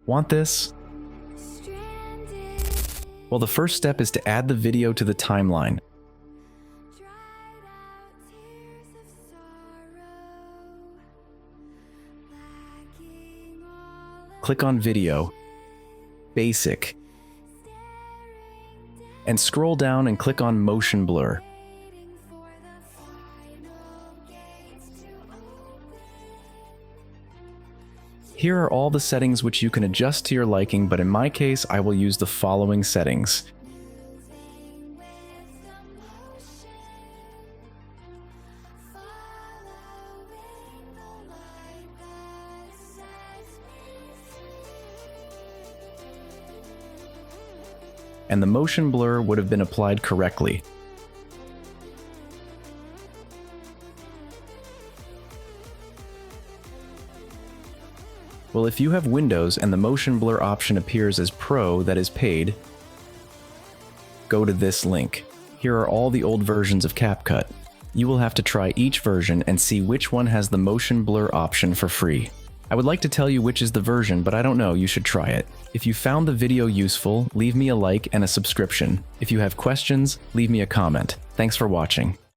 Want this? Well, the first step is to add the video to the timeline. Click on Video, Basic, and scroll down and click on Motion Blur. Here are all the settings which you can adjust to your liking, but in my case, I will use the following settings. And the motion blur would have been applied correctly. Well, if you have Windows and the motion blur option appears as Pro, that is paid, go to this link. Here are all the old versions of CapCut. You will have to try each version and see which one has the motion blur option for free. I would like to tell you which is the version, but I don't know, you should try it. If you found the video useful, leave me a like and a subscription. If you have questions, leave me a comment. Thanks for watching.